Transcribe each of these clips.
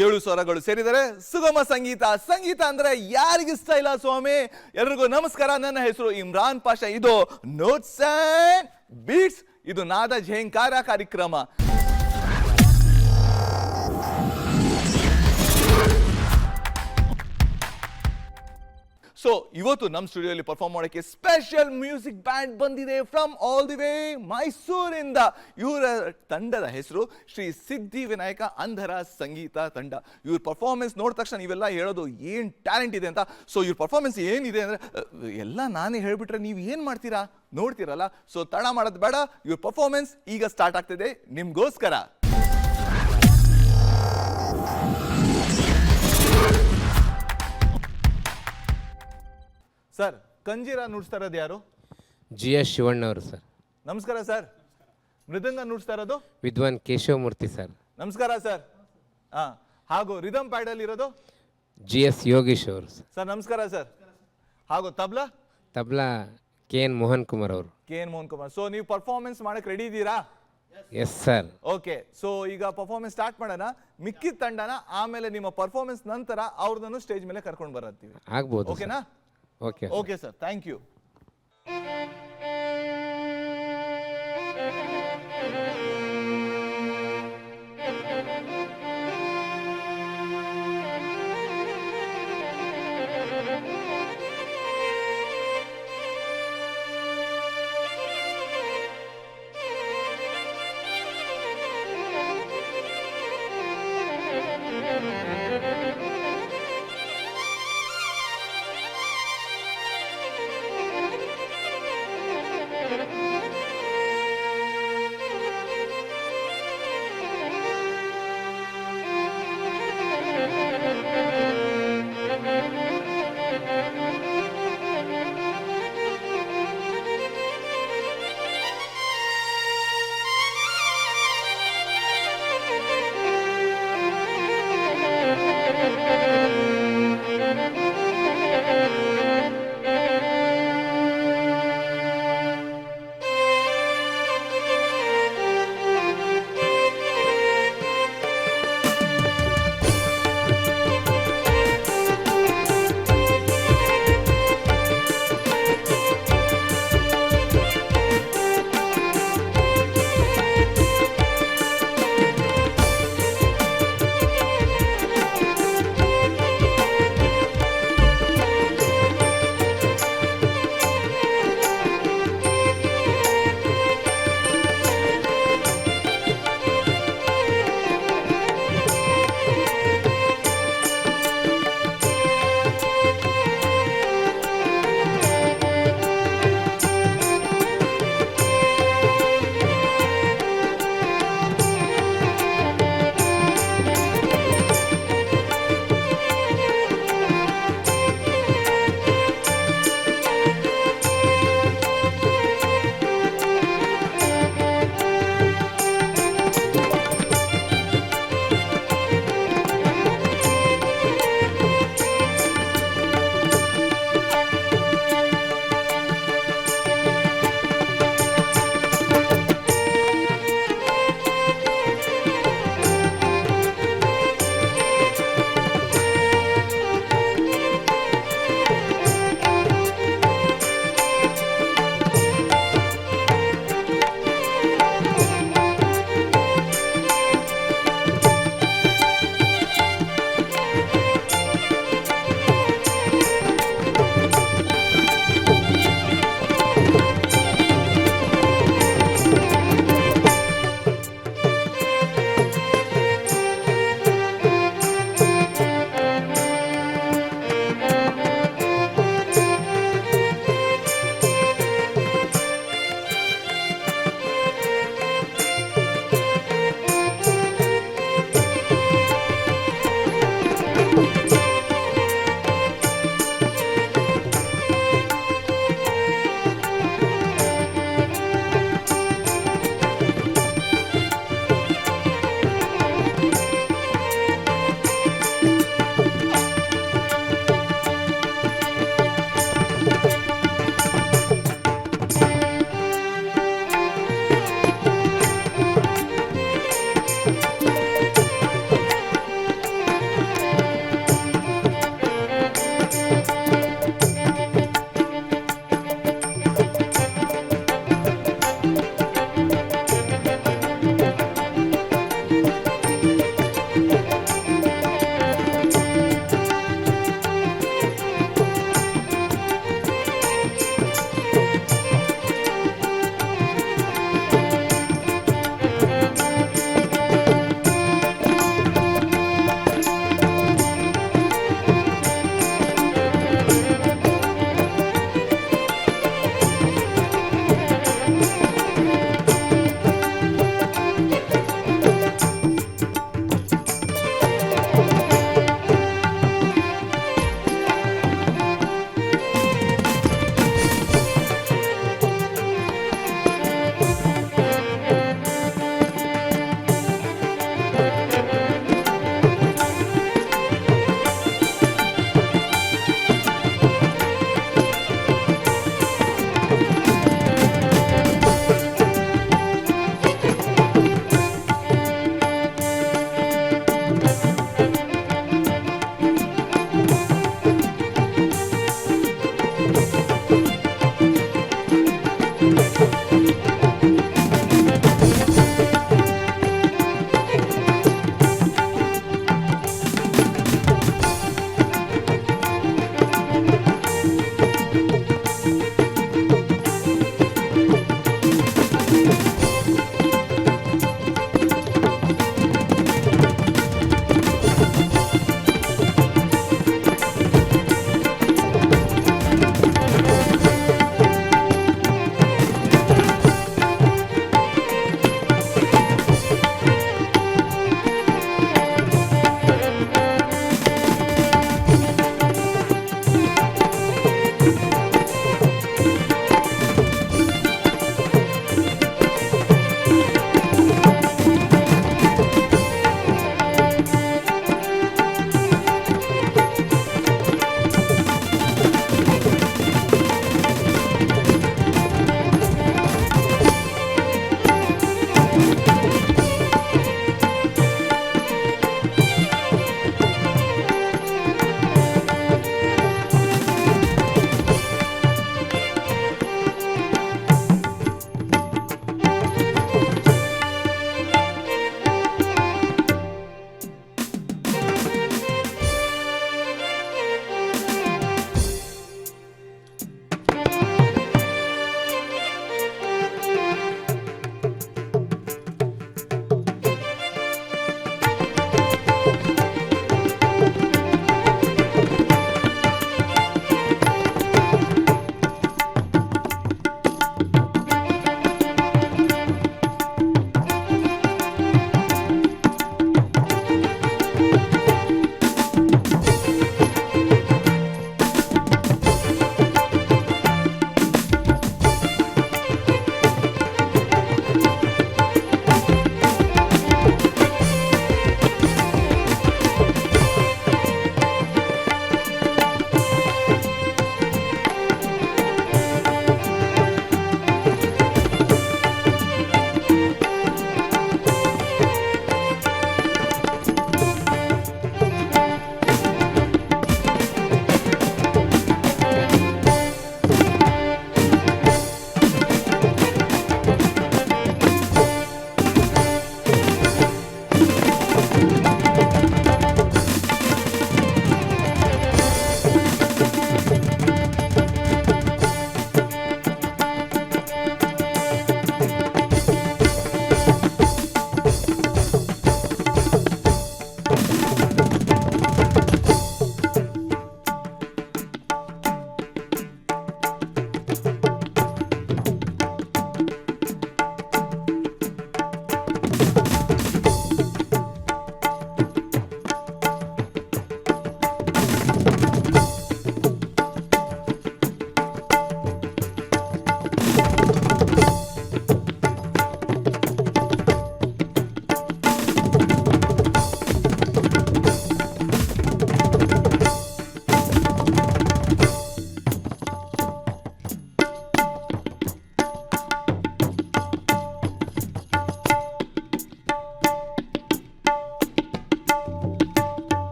7 ಸ್ವರಗಳು ಸೇರಿದರೆ ಸುಗಮ ಸಂಗೀತ. ಸಂಗೀತ ಅಂದ್ರೆ ಯಾರಿಗಿಷ್ಟ ಇಲ್ಲ ಸ್ವಾಮಿ. ಎಲ್ರಿಗೂ ನಮಸ್ಕಾರ. ನನ್ನ ಹೆಸರು ಇಮ್ರಾನ್ ಪಾಷಾ. ಇದು ನೋಟ್ಸ್ ಅಂಡ್ ಬೀಟ್ಸ್. ಇದು ನಾದ ಝೇಂಕಾರ ಕಾರ್ಯಕ್ರಮ. ಸೊ ಇವತ್ತು ನಮ್ಮ ಸ್ಟುಡಿಯೋಲಿ ಪರ್ಫಾರ್ಮ್ ಮಾಡೋಕ್ಕೆ ಸ್ಪೆಷಲ್ ಮ್ಯೂಸಿಕ್ ಬ್ಯಾಂಡ್ ಬಂದಿದೆ ಫ್ರಮ್ ಆಲ್ ದಿ ವೇ ಮೈಸೂರಿಂದ. ಇವರ ತಂಡದ ಹೆಸರು ಶ್ರೀ ಸಿದ್ಧಿ ವಿನಾಯಕ ಅಂಧರ ಸಂಗೀತ ತಂಡ. ಇವ್ರ ಪರ್ಫಾರ್ಮೆನ್ಸ್ ನೋಡಿದ ತಕ್ಷಣ ನೀವೆಲ್ಲ ಹೇಳೋದು ಏನು ಟ್ಯಾಲೆಂಟ್ ಇದೆ ಅಂತ. ಸೊ ಇವ್ರ ಪರ್ಫಾರ್ಮೆನ್ಸ್ ಏನಿದೆ ಅಂದರೆ ಎಲ್ಲ ನಾನೇ ಹೇಳಿಬಿಟ್ರೆ ನೀವು ಏನು ಮಾಡ್ತೀರಾ ನೋಡ್ತೀರಲ್ಲ. ಸೊ ತಡ ಮಾಡೋದು ಬೇಡ, ಇವ್ರ ಪರ್ಫಾರ್ಮೆನ್ಸ್ ಈಗ ಸ್ಟಾರ್ಟ್ ಆಗ್ತಿದೆ ನಿಮಗೋಸ್ಕರ. ಸರ್, ಕಂಜೀರ ನುಡಿಸ್ತಾ ಇರೋದು ಯಾರು? GS ಶಿವಣ್ಣ ಅವರು ಸರ್. ನಮಸ್ಕಾರ ಸರ್. ಮೃದಂಗ ನುಡಿಸ್ತಾ ಇರೋದು ವಿದ್ವಾನ್ ಕೇಶವಮೂರ್ತಿ ಸರ್. ನಮಸ್ಕಾರ ಸರ್. ಹಾಗೂ ರಿದಮ್ ಪ್ಯಾಡಲ್ ಇರೋದು GS ಯೋಗೀಶ್ ಅವರು ಸರ್. ನಮಸ್ಕಾರ ಸರ್. ಹಾಗೂ ತಬ್ಲಾ KN ಮೋಹನ್ ಕುಮಾರ್ ಅವರು. KN ಮೋಹನ್ ಕುಮಾರ್. ಸೊ ನೀವು ಪರ್ಫಾರ್ಮೆನ್ಸ್ ಮಾಡಕ್ಕೆ ರೆಡಿ ಇದ್ದೀರಾ? Yes sir. ಓಕೆ, ಸೊ ಈಗ ಪರ್ಫಾರ್ಮೆನ್ಸ್ ಸ್ಟಾರ್ಟ್ ಮಾಡೋಣ. ಮಿಕ್ಕಿದ ತಂಡನ ಆಮೇಲೆ ನಿಮ್ಮ ಪರ್ಫಾರ್ಮೆನ್ಸ್ ನಂತರ ಅವ್ರನ್ನೂ ಸ್ಟೇಜ್ ಮೇಲೆ ಕರ್ಕೊಂಡು ಬರತ್ತೀವಿ. ಆಗ್ಬೋದು. ಓಕೆನಾ? Okay sir, thank you.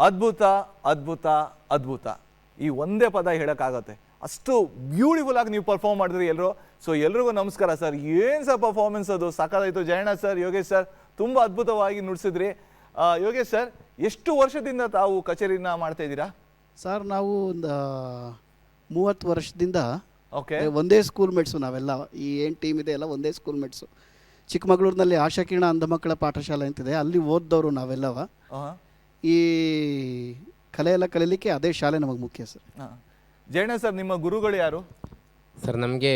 ಅದ್ಭುತ ಅದ್ಭುತ ಅದ್ಭುತ ಈ ಒಂದೇ ಪದ ಹೇಳೋಕ್ಕಾಗತ್ತೆ. ಅಷ್ಟು ಬ್ಯೂಟಿಫುಲ್ ಆಗಿ ನೀವು ಪರ್ಫಾರ್ಮ್ ಮಾಡಿದ್ರಿ ಎಲ್ಲರೂ. ಸೊ ಎಲ್ರಿಗೂ ನಮಸ್ಕಾರ ಸರ್. ಏನು ಸರ್ ಪರ್ಫಾರ್ಮೆನ್ಸ್ ಅದು ಸಾಕಾಯಿತು. ಜಯಣ್ಣ ಸರ್, ಯೋಗೇಶ್ ಸರ್ ತುಂಬ ಅದ್ಭುತವಾಗಿ ನುಡಿಸಿದ್ರಿ. ಯೋಗೇಶ್ ಸರ್, ಎಷ್ಟು ವರ್ಷದಿಂದ ತಾವು ಕಚೇರಿನ ಮಾಡ್ತಾ ಇದ್ದೀರಾ? ಸರ್ ನಾವು ಒಂದು 30 ವರ್ಷದಿಂದ ಓಕೆ. ಒಂದೇ ಸ್ಕೂಲ್ ಮೇಟ್ಸು ನಾವೆಲ್ಲ. ಈ ಏನು ಟೀಮ್ ಇದೆ ಎಲ್ಲ ಒಂದೇ ಸ್ಕೂಲ್ ಮೇಟ್ಸು. ಚಿಕ್ಕಮಗಳೂರಿನಲ್ಲಿ ಆಶಾಕಿರಣ ಅಂಧ ಮಕ್ಕಳ ಪಾಠಶಾಲೆ ಅಂತಿದೆ, ಅಲ್ಲಿ ಓದ್ದವರು ನಾವೆಲ್ಲವ. ಈ ಕಲೆ ಎಲ್ಲ ಕಲೀಲಿಕ್ಕೆ ಅದೇ ಶಾಲೆ ನಮಗೆ ಮುಖ್ಯ ಸರ್. ಜಯಣ್ಣ ಸರ್, ನಿಮ್ಮ ಗುರುಗಳು ಯಾರು? ಸರ್ ನಮಗೆ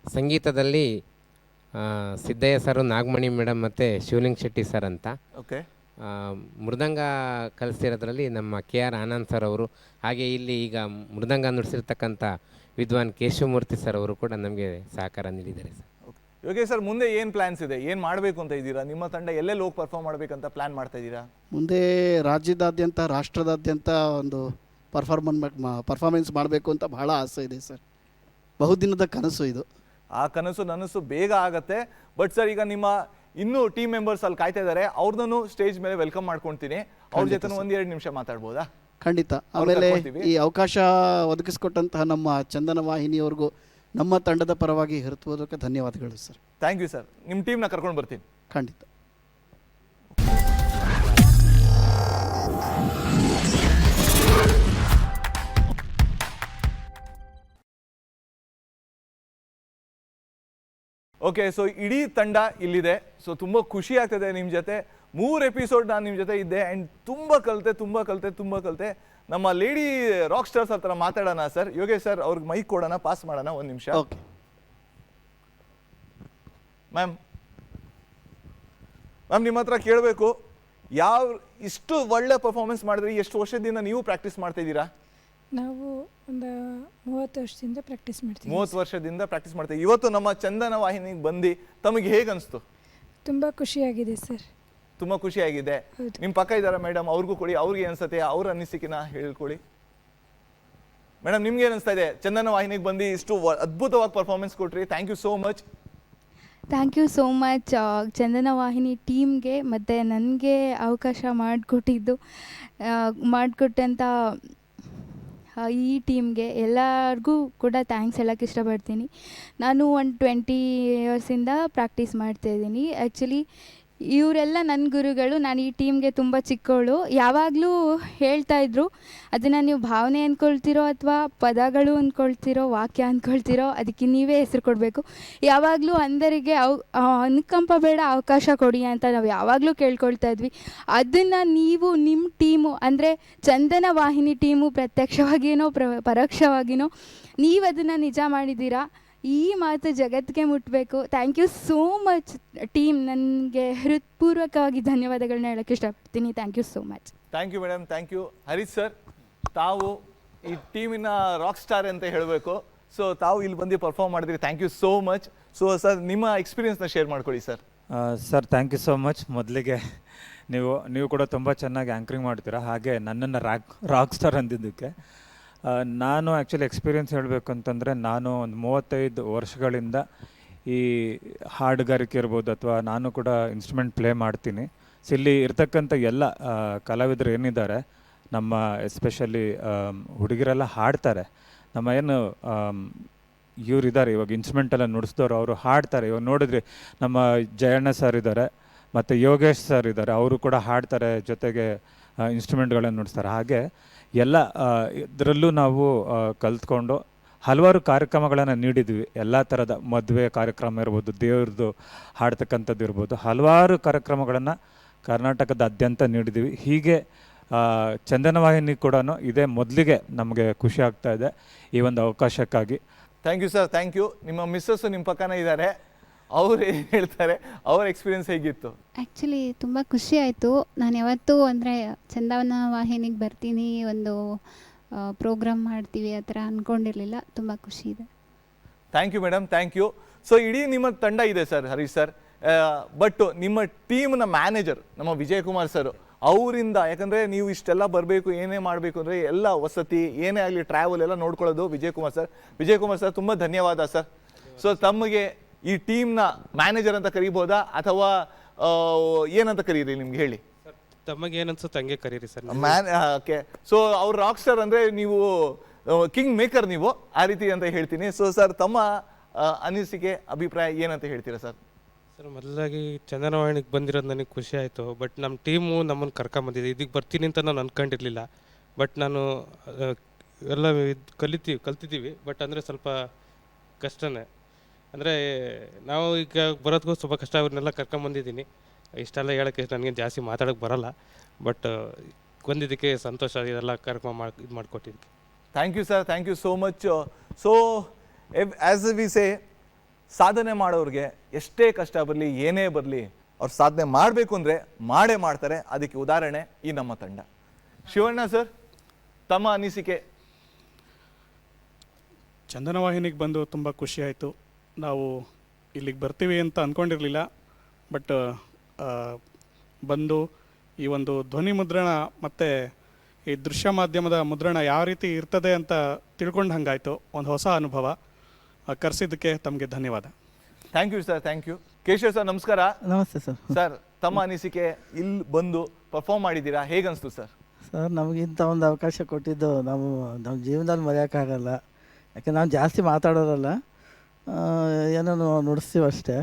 ಸಂಗೀತದಲ್ಲಿ ಸಿದ್ದಯ್ಯ ಸರು, ನಾಗಮಣಿ ಮೇಡಮ್ ಮತ್ತು ಶಿವಲಿಂಗ್ ಶೆಟ್ಟಿ ಸರ್ ಅಂತ. ಓಕೆ. ಮೃದಂಗ ಕಲಿಸಿರೋದ್ರಲ್ಲಿ ನಮ್ಮ KR ಆನಂದ್ ಸರ್ ಅವರು, ಹಾಗೆ ಇಲ್ಲಿ ಈಗ ಮೃದಂಗ ನುಡಿಸಿರ್ತಕ್ಕಂಥ ವಿದ್ವಾನ್ ಕೇಶವಮೂರ್ತಿ ಸರ್ ಅವರು ಕೂಡ ನಮಗೆ ಸಹಕಾರ ನೀಡಿದ್ದಾರೆ ಸರ್. ಯೋಗೇಶ್ ಸರ್, ಮುಂದೆ ಏನು ಪ್ಲ್ಯಾನ್ಸ್ ಇದೆ? ಏನು ಮಾಡಬೇಕು ಅಂತ ಇದ್ದೀರಾ? ನಿಮ್ಮ ತಂಡ ಎಲ್ಲೆಲ್ಲಿ ಹೋಗಿ ಪರ್ಫಾರ್ಮ್ ಮಾಡಬೇಕಂತ ಪ್ಲ್ಯಾನ್ ಮಾಡ್ತಾ ಇದ್ದೀರಾ? ಮುಂದೆ ರಾಜ್ಯದಾದ್ಯಂತ, ರಾಷ್ಟ್ರದಾದ್ಯಂತ ಒಂದು ಪರ್ಫಾರ್ಮೆನ್ಸ್ ಮಾಡಬೇಕು ಅಂತ ಬಹಳ ಆಸೆ ಇದೆ ಸರ್. ಬಹುದಿನದ ಕನಸು ಇದು. ಆ ಕನಸು ನನಸು ಬೇಗ ಆಗತ್ತೆ. ಬಟ್ ಸರ್, ಈಗ ನಿಮ್ಮ ಇನ್ನೂ ಟೀಮ್ ಮೆಂಬರ್ಸ್ ಅಲ್ಲಿ ಕಾಯ್ತಾ ಇದ್ದಾರೆ, ಅವ್ರನ್ನೂ ಸ್ಟೇಜ್ ಮೇಲೆ ವೆಲ್ಕಮ್ ಮಾಡ್ಕೊಳ್ತೀನಿ. ಅವ್ರ ಜೊತೆ 1-2 ನಿಮಿಷ ಮಾತಾಡ್ಬೋದಾ? ಖಂಡಿತ. ಆಮೇಲೆ ಈ ಅವಕಾಶ ಒದಗಿಸ್ಕೊಟ್ಟಂತಹ ನಮ್ಮ ಚಂದನ ವಾಹಿನಿಯವ್ರಿಗೂ ನಮ್ಮ ತಂಡದ ಪರವಾಗಿ ಹೃತ್ಪೂರ್ವಕ ಧನ್ಯವಾದಗಳು ಸರ್. Thank you sir. ನಿಮ್ಮ ಟೀಮ್ನ ಕರ್ಕೊಂಡು ಬರ್ತೀನಿ. ಖಂಡಿತ. ಓಕೆ, ಸೊ ಇಡೀ ತಂಡ ಇಲ್ಲಿದೆ. ಸೊ ತುಂಬ ಖುಷಿ ಆಗ್ತದೆ ನಿಮ್ಮ ಜೊತೆ. 3 ಎಪಿಸೋಡ್ ನಾನು ನಿಮ್ಮ ಜೊತೆ ಇದ್ದೆ ಆ್ಯಂಡ್ ತುಂಬ ಕಲಿತೆ. ನಮ್ಮ ಲೇಡಿ ರಾಕ್ ಸ್ಟಾರ್ಸ್ ಹತ್ರ ಮಾತಾಡೋಣ ಸರ್. ಯೋಗೇಶ್ ಸರ್ ಅವ್ರಿಗೆ ಮೈಕ್ ಕೊಡೋಣ, ಪಾಸ್ ಮಾಡೋಣ 1 ನಿಮಿಷ. ಓಕೆ ಮ್ಯಾಮ್, ನಿಮ್ಮ ಹತ್ರ ಕೇಳಬೇಕು, ಇಷ್ಟು ಒಳ್ಳೆ ಪರ್ಫಾರ್ಮೆನ್ಸ್ ಮಾಡಿದ್ರಿ. ಎಷ್ಟು ವರ್ಷದಿಂದ ನೀವು ಪ್ರಾಕ್ಟೀಸ್ ಮಾಡ್ತಾ ಇದ್ದೀರಾ? ನಾವು ಒಂದು 30 ವರ್ಷದಿಂದ ಪ್ರಾಕ್ಟೀಸ್ ಮಾಡ್ತೀವಿ. 30 ವರ್ಷದಿಂದ ಪ್ರಾಕ್ಟೀಸ್ ಮಾಡ್ತೀವಿ. ಇವತ್ತು ನಮ್ಮ ಚಂದನ ವಾಹಿನಿಗೆ ಬಂದು ತಮಗೆ ಹೇಗೆ ಅನಿಸ್ತು? ತುಂಬ ಖುಷಿಯಾಗಿದೆ ಸರ್. ತುಂಬ ಖುಷಿಯಾಗಿದೆ. ನಿಮ್ಮ ಪಕ್ಕ ಇದ್ದಾರೆ ಮೇಡಮ್, ಅವ್ರಿಗೂ ಕೊಡಿ, ಅವ್ರಿಗೆ ಅನಿಸುತ್ತೆ, ಅವ್ರ ಅನಿಸಿಕೆನ ಹೇಳ್ಕೊಳ್ಳಿ. ಮೇಡಮ್, ನಿಮ್ಗೆ ಅನಿಸ್ತಾ ಇದೆ ಚಂದನ ವಾಹಿನಿಗೆ ಬಂದು ಇಷ್ಟು ಅದ್ಭುತವಾಗಿ ಪರ್ಫಾರ್ಮೆನ್ಸ್ ಕೊಟ್ರಿ? Thank you so much. Thank you so much Chandana Vahini ಟೀಮ್ಗೆ ಮತ್ತು ನನಗೆ ಅವಕಾಶ ಮಾಡಿಕೊಟ್ಟಂಥ ಈ ಟೀಮ್ಗೆ ಎಲ್ಲರಿಗೂ ಕೂಡ ಥ್ಯಾಂಕ್ಸ್ ಹೇಳೋಕ್ಕೆ ಇಷ್ಟಪಡ್ತೀನಿ. ನಾನು ಒಂದು 20 ಇಯರ್ಸಿಂದ ಪ್ರಾಕ್ಟೀಸ್ ಮಾಡ್ತಾಯಿದ್ದೀನಿ. ಆ್ಯಕ್ಚುಲಿ ಇವರೆಲ್ಲ ನನ್ನ ಗುರುಗಳು. ನಾನು ಈ ಟೀಮ್ಗೆ ತುಂಬ ಚಿಕ್ಕವಳು. ಯಾವಾಗಲೂ ಹೇಳ್ತಾಯಿದ್ರು, ಅದನ್ನು ನೀವು ಭಾವನೆ ಅಂದ್ಕೊಳ್ತಿರೋ ಅಥವಾ ಪದಗಳು ಅಂದ್ಕೊಳ್ತಿರೋ, ವಾಕ್ಯ ಅಂದ್ಕೊಳ್ತಿರೋ, ಅದಕ್ಕೆ ನೀವೇ ಹೆಸರು ಕೊಡಬೇಕು. ಯಾವಾಗಲೂ ಅಂಧರಿಗೆ ಅನುಕಂಪ ಬೇಡ, ಅವಕಾಶ ಕೊಡಿ ಅಂತ ನಾವು ಯಾವಾಗಲೂ ಕೇಳ್ಕೊಳ್ತಾ ಇದ್ವಿ. ಅದನ್ನು ನೀವು ನಿಮ್ಮ ಟೀಮು ಅಂದರೆ ಚಂದನ ವಾಹಿನಿ ಟೀಮು ಪ್ರತ್ಯಕ್ಷವಾಗಿಯೋ ಪರೋಕ್ಷವಾಗಿಯೋ ನೀವು ಅದನ್ನು ನಿಜ ಮಾಡಿದ್ದೀರಾ. ಈ ಮಾತು ಜಗತ್ತಿಗೆ ಮುಟ್ಟಬೇಕು. Thank you so much team. ನನಗೆ ಹೃತ್ಪೂರ್ವಕವಾಗಿ ಧನ್ಯವಾದಗಳನ್ನ ಹೇಳೋಕ್ಕೆ ಇಷ್ಟಪಡ್ತೀನಿ. Thank you so much. Thank you madam, thank you. Harish sir, ತಾವು ಈ ಟೀಮಿನ ರಾಕ್ ಸ್ಟಾರ್ ಅಂತ ಹೇಳಬೇಕು. ಸೊ ತಾವು ಇಲ್ಲಿ ಬಂದು ಪರ್ಫಾರ್ಮ್ ಮಾಡಿದ್ರಿ. Thank you so much. So sir, ನಿಮ್ಮ ಎಕ್ಸ್ಪೀರಿಯನ್ಸ್ನ ಶೇರ್ ಮಾಡ್ಕೊಳ್ಳಿ ಸರ್. Sir, thank you so much. ಮೊದಲಿಗೆ ನೀವು ಕೂಡ ತುಂಬ ಚೆನ್ನಾಗಿ ಆ್ಯಂಕರಿಂಗ್ ಮಾಡ್ತೀರಾ, ಹಾಗೆ ನನ್ನನ್ನು ರಾಕ್ ಸ್ಟಾರ್ ಅಂದಿದ್ದಕ್ಕೆ. ನಾನು ಆ್ಯಕ್ಚುಲಿ ಎಕ್ಸ್ಪೀರಿಯೆನ್ಸ್ ಹೇಳಬೇಕು ಅಂತಂದರೆ, ನಾನು ಒಂದು 35 ವರ್ಷಗಳಿಂದ ಈ ಹಾಡುಗಾರಿಕೆ ಇರ್ಬೋದು, ಅಥವಾ ನಾನು ಕೂಡ ಇನ್ಸ್ಟ್ರೂಮೆಂಟ್ ಪ್ಲೇ ಮಾಡ್ತೀನಿ. ಸೊ ಇಲ್ಲಿ ಇರ್ತಕ್ಕಂಥ ಎಲ್ಲ ಕಲಾವಿದರು ಏನಿದ್ದಾರೆ, ನಮ್ಮ ಎಸ್ಪೆಷಲಿ ಹುಡುಗಿರೆಲ್ಲ ಹಾಡ್ತಾರೆ. ನಮ್ಮ ಏನು ಇವರಿದ್ದಾರೆ ಇವಾಗ ಇನ್ಸ್ಟ್ರೂಮೆಂಟೆಲ್ಲ ನುಡಿಸಿದವರು, ಅವರು ಹಾಡ್ತಾರೆ. ಇವಾಗ ನೋಡಿದ್ರಿ, ನಮ್ಮ ಜಯಣ್ಣ ಸರ್ ಇದ್ದಾರೆ, ಮತ್ತು ಯೋಗೇಶ್ ಸರ್ ಇದ್ದಾರೆ, ಅವರು ಕೂಡ ಹಾಡ್ತಾರೆ, ಜೊತೆಗೆ ಇನ್ಸ್ಟ್ರೂಮೆಂಟ್ಗಳನ್ನು ನುಡಿಸ್ತಾರೆ. ಹಾಗೆ ಎಲ್ಲ ಇದರಲ್ಲೂ ನಾವು ಕಲ್ತ್ಕೊಂಡು ಹಲವಾರು ಕಾರ್ಯಕ್ರಮಗಳನ್ನು ನೀಡಿದ್ವಿ. ಎಲ್ಲ ಥರದ ಮದುವೆ ಕಾರ್ಯಕ್ರಮ ಇರ್ಬೋದು, ದೇವ್ರದ್ದು ಹಾಡ್ತಕ್ಕಂಥದ್ದು ಇರ್ಬೋದು, ಹಲವಾರು ಕಾರ್ಯಕ್ರಮಗಳನ್ನು ಕರ್ನಾಟಕದಾದ್ಯಂತ ನೀಡಿದ್ದೀವಿ. ಹೀಗೆ ಚಂದನ ವಾಹಿನಿ ಕೂಡ ಇದೇ ಮೊದಲಿಗೆ ನಮಗೆ ಖುಷಿ ಆಗ್ತಾ ಇದೆ ಈ ಒಂದು ಅವಕಾಶಕ್ಕಾಗಿ. Thank you sir, thank you. ನಿಮ್ಮ ಮಿಸ್ಸಸ್ಸು ನಿಮ್ಮ ಪಕ್ಕನೇ ಇದ್ದಾರೆ, ಅವ್ರು ಏನು ಹೇಳ್ತಾರೆ, ಅವ್ರ ಎಕ್ಸ್ಪೀರಿಯನ್ಸ್ ಹೇಗಿತ್ತು? ಆ್ಯಕ್ಚುಲಿ ತುಂಬ ಖುಷಿ ಆಯಿತು. ನಾನು ಯಾವತ್ತೂ ಅಂದರೆ ಚಂದನ ವಾಹಿನಿಗೆ ಬರ್ತೀನಿ, ಒಂದು ಪ್ರೋಗ್ರಾಮ್ ಮಾಡ್ತೀವಿ ಆ ಥರ ಅಂದ್ಕೊಂಡಿರಲಿಲ್ಲ. ತುಂಬ ಖುಷಿ ಇದೆ. Thank you madam, thank you. So ಇಡೀ ನಿಮ್ಮ ತಂಡ ಇದೆ ಸರ್, ಹರೀಶ್ ಸರ್. ಬಟ್ ನಿಮ್ಮ ಟೀಮ್ನ ಮ್ಯಾನೇಜರ್ ನಮ್ಮ ವಿಜಯಕುಮಾರ್ ಸರ್, ಅವರಿಂದ, ಯಾಕಂದರೆ ನೀವು ಇಷ್ಟೆಲ್ಲ ಬರಬೇಕು, ಏನೇ ಮಾಡಬೇಕು ಅಂದರೆ ಎಲ್ಲ ವಸತಿ ಏನೇ ಆಗಲಿ ಟ್ರಾವೆಲ್ ಎಲ್ಲ ನೋಡ್ಕೊಳ್ಳೋದು ವಿಜಯಕುಮಾರ್ ಸರ್. ವಿಜಯಕುಮಾರ್ ಸರ್, ತುಂಬ ಧನ್ಯವಾದ ಸರ್. ಸೊ ತಮಗೆ ಈ ಟೀಮ್ನ ಮ್ಯಾನೇಜರ್ ಅಂತ ಕರಿಬೋದಾ ಅಥವಾ ಏನಂತ ಕರೀರಿ, ನಿಮ್ಗೆ ಹೇಳಿ. ತಮಗೆ ಏನು ಅನ್ಸುತ್ತೆ ಹಂಗೆ ಕರೀರಿ ಸರ್. Man okay. ಸೊ ಅವ್ರು ರಾಕ್ ಸ್ಟಾರ್ ಅಂದರೆ ನೀವು ಕಿಂಗ್ ಮೇಕರ್ ನೀವು ಆ ರೀತಿ ಅಂತ ಹೇಳ್ತೀನಿ. ಸೊ ಸರ್ ತಮ್ಮ ಅನಿಸಿಕೆ ಅಭಿಪ್ರಾಯ ಏನಂತ ಹೇಳ್ತೀರಾ ಸರ್? ಸರ್ ಮೊದಲಾಗಿ ಚಂದನವಾಹಿನಿಗೆ ಬಂದಿರೋದು ನನಗೆ ಖುಷಿ ಆಯಿತು. ಬಟ್ ನಮ್ಮ ಟೀಮು ನಮ್ಮನ್ನು ಕರ್ಕೊಂಬಂದಿದೆ. ಇದಕ್ಕೆ ಬರ್ತೀನಿ ಅಂತ ನಾನು ಅಂದ್ಕೊಂಡಿರಲಿಲ್ಲ. ಬಟ್ ನಾನು ಎಲ್ಲ ಕಲ್ತಿದ್ದೀವಿ. ಬಟ್ ಅಂದರೆ ಸ್ವಲ್ಪ ಕಷ್ಟನೇ. ಅಂದರೆ ನಾವು ಈಗ ಬರೋದಕ್ಕೂ ಸ್ವಲ್ಪ ಕಷ್ಟ. ಅವ್ರನ್ನೆಲ್ಲ ಕರ್ಕೊಂಬಂದಿದ್ದೀನಿ. ಇಷ್ಟೆಲ್ಲ ಹೇಳೋಕ್ಕೆ ನನಗೇನು ಜಾಸ್ತಿ ಮಾತಾಡೋಕ್ಕೆ ಬರೋಲ್ಲ. ಬಟ್ ಬಂದಿದ್ದಕ್ಕೆ ಸಂತೋಷ. ಇದೆಲ್ಲ ಇದು ಮಾಡಿಕೊಟ್ಟಿದ್ದಕ್ಕೆ thank you sir, thank you so much. So as we say, ಸಾಧನೆ ಮಾಡೋರಿಗೆ ಎಷ್ಟೇ ಕಷ್ಟ ಬರಲಿ ಏನೇ ಬರಲಿ ಅವ್ರು ಸಾಧನೆ ಮಾಡಬೇಕು ಅಂದರೆ ಮಾಡೇ ಮಾಡ್ತಾರೆ. ಅದಕ್ಕೆ ಉದಾಹರಣೆ ಈ ನಮ್ಮ ತಂಡ. ಶಿವಣ್ಣ ಸರ್ ತಮ್ಮ ಅನಿಸಿಕೆ? ಚಂದನವಾಹಿನಿಗೆ ಬಂದು ತುಂಬ ಖುಷಿ ಆಯಿತು. ನಾವು ಇಲ್ಲಿಗೆ ಬರ್ತೀವಿ ಅಂತ ಅಂದ್ಕೊಂಡಿರಲಿಲ್ಲ. ಬಟ್ ಬಂದು ಈ ಒಂದು ಧ್ವನಿ ಮುದ್ರಣ ಮತ್ತು ಈ ದೃಶ್ಯ ಮಾಧ್ಯಮದ ಮುದ್ರಣ ಯಾವ ರೀತಿ ಇರ್ತದೆ ಅಂತ ತಿಳ್ಕೊಂಡು ಹಂಗಾಯಿತು. ಒಂದು ಹೊಸ ಅನುಭವ. ಕರೆಸಿದ್ದಕ್ಕೆ ತಮಗೆ ಧನ್ಯವಾದ. Thank you sir, thank you. Keshav sir ನಮಸ್ಕಾರ. ನಮಸ್ತೆ ಸರ್. ಸರ್ ತಮ್ಮ ಅನಿಸಿಕೆ, ಇಲ್ಲಿ ಬಂದು ಪರ್ಫಾರ್ಮ್ ಮಾಡಿದ್ದೀರಾ, ಹೇಗನ್ನಿಸ್ತು ಸರ್? ಸರ್ ನಮಗೆ ಇಂಥ ಒಂದು ಅವಕಾಶ ಕೊಟ್ಟಿದ್ದು ನಮ್ಮ ಜೀವನದಲ್ಲಿ ಮರೆಯೋಕ್ಕಾಗಲ್ಲ. ಯಾಕೆ ನಾವು ಜಾಸ್ತಿ ಮಾತಾಡೋರಲ್ಲ, ಏನೋ ನುಡಿಸ್ತೀವಿ ಅಷ್ಟೇ.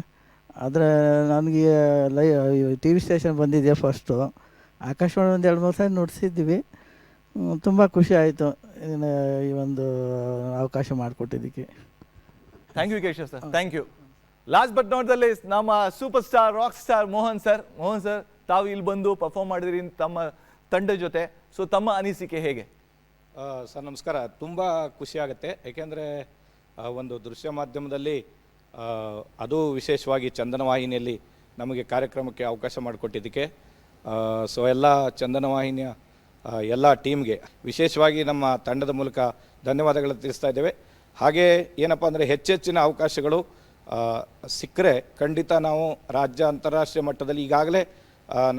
ಆದರೆ ನನಗೆ ಟಿ ವಿ ಸ್ಟೇಷನ್ ಬಂದಿದ್ದೆ ಫಸ್ಟು. ಆಕಾಶವಾಣಿ ಒಂದು 2-3 ಸಾರಿ ನುಡಿಸಿದ್ವಿ. ತುಂಬ ಖುಷಿ ಆಯಿತು ಈ ಒಂದು ಅವಕಾಶ ಮಾಡಿಕೊಟ್ಟಿದ್ದಕ್ಕೆ. Thank you Keshav sir, thank you. Last but not the least ನಮ್ಮ superstar rock star Mohan sir. Mohan sir ತಾವು ಇಲ್ಲಿ ಬಂದು ಪರ್ಫಾರ್ಮ್ ಮಾಡಿದಿರಿ ತಮ್ಮ ತಂಡ ಜೊತೆ. ಸೊ ತಮ್ಮ ಅನಿಸಿಕೆ ಹೇಗೆ? ಸರ್ ನಮಸ್ಕಾರ. ತುಂಬ ಖುಷಿಯಾಗುತ್ತೆ. ಏಕೆಂದರೆ ಒಂದು ದೃಶ್ಯ ಮಾಧ್ಯಮದಲ್ಲಿ ಅದು ವಿಶೇಷವಾಗಿ ಚಂದನವಾಹಿನಿಯಲ್ಲಿ ನಮಗೆ ಕಾರ್ಯಕ್ರಮಕ್ಕೆ ಅವಕಾಶ ಮಾಡಿಕೊಟ್ಟಿದ್ದಕ್ಕೆ ಸೊ ಎಲ್ಲ ಚಂದನವಾಹಿನಿಯ ಎಲ್ಲ ಟೀಮ್ಗೆ ವಿಶೇಷವಾಗಿ ನಮ್ಮ ತಂಡದ ಮೂಲಕ ಧನ್ಯವಾದಗಳು ತಿಳಿಸ್ತಾ ಇದ್ದೇವೆ. ಹಾಗೆ ಏನಪ್ಪ ಅಂದರೆ ಹೆಚ್ಚೆಚ್ಚಿನ ಅವಕಾಶಗಳು ಸಿಕ್ಕರೆ ಖಂಡಿತ ನಾವು ರಾಜ್ಯ ಅಂತಾರಾಷ್ಟ್ರೀಯ ಮಟ್ಟದಲ್ಲಿ ಈಗಾಗಲೇ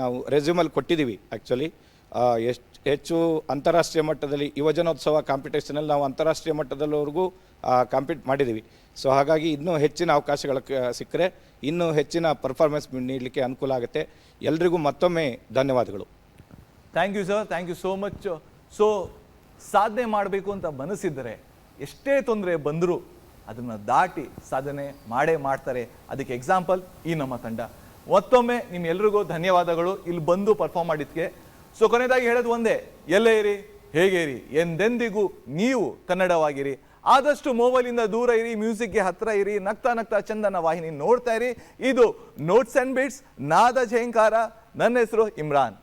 ನಾವು ರೆಸ್ಯೂಮಲ್ಲಿ ಕೊಟ್ಟಿದ್ದೀವಿ. ಆ್ಯಕ್ಚುಲಿ ಹೆಚ್ಚು ಅಂತಾರಾಷ್ಟ್ರೀಯ ಮಟ್ಟದಲ್ಲಿ ಯುವಜನೋತ್ಸವ ಕಾಂಪಿಟೇಷನಲ್ಲಿ ನಾವು ಅಂತಾರಾಷ್ಟ್ರೀಯ ಮಟ್ಟದಲ್ಲಿವರೆಗೂ ಕಾಂಪೀಟ್ ಮಾಡಿದ್ದೀವಿ. ಸೊ ಹಾಗಾಗಿ ಇನ್ನೂ ಹೆಚ್ಚಿನ ಅವಕಾಶಗಳು ಸಿಕ್ಕರೆ ಇನ್ನೂ ಹೆಚ್ಚಿನ ಪರ್ಫಾರ್ಮೆನ್ಸ್ ನೀಡಲಿಕ್ಕೆ ಅನುಕೂಲ ಆಗುತ್ತೆ. ಎಲ್ರಿಗೂ ಮತ್ತೊಮ್ಮೆ ಧನ್ಯವಾದಗಳು. Thank you sir, thank you so much. So ಸಾಧನೆ ಮಾಡಬೇಕು ಅಂತ ಮನಸ್ಸಿದ್ದರೆ ಎಷ್ಟೇ ತೊಂದರೆ ಬಂದರೂ ಅದನ್ನು ದಾಟಿ ಸಾಧನೆ ಮಾಡೇ ಮಾಡ್ತಾರೆ. ಅದಕ್ಕೆ ಎಕ್ಸಾಂಪಲ್ ಈ ನಮ್ಮ ತಂಡ. ಮತ್ತೊಮ್ಮೆ ನಿಮ್ಮೆಲ್ರಿಗೂ ಧನ್ಯವಾದಗಳು ಇಲ್ಲಿ ಬಂದು ಪರ್ಫಾರ್ಮ್ ಮಾಡಿದ್ದಕ್ಕೆ. ಸೊ ಕೊನೆಯದಾಗಿ ಹೇಳೋದು ಒಂದೇ, ಎಲ್ಲೇ ಇರಿ ಹೇಗೆ ಇರಿ ಎಂದೆಂದಿಗೂ ನೀವು ಕನ್ನಡವಾಗಿರಿ. ಆದಷ್ಟು ಮೊಬೈಲಿಂದ ದೂರ ಇರಿ, ಮ್ಯೂಸಿಕ್ಗೆ ಹತ್ತಿರ ಇರಿ, ನಗ್ತಾ ನಗ್ತಾ ಚಂದನ ವಾಹಿನಿ ನೋಡ್ತಾ ಇರಿ. ಇದು ನೋಟ್ಸ್ ಆ್ಯಂಡ್ ಬಿಟ್ಸ್, ನಾದ ಝೇಂಕಾರ. ನನ್ನ ಹೆಸರು ಇಮ್ರಾನ್.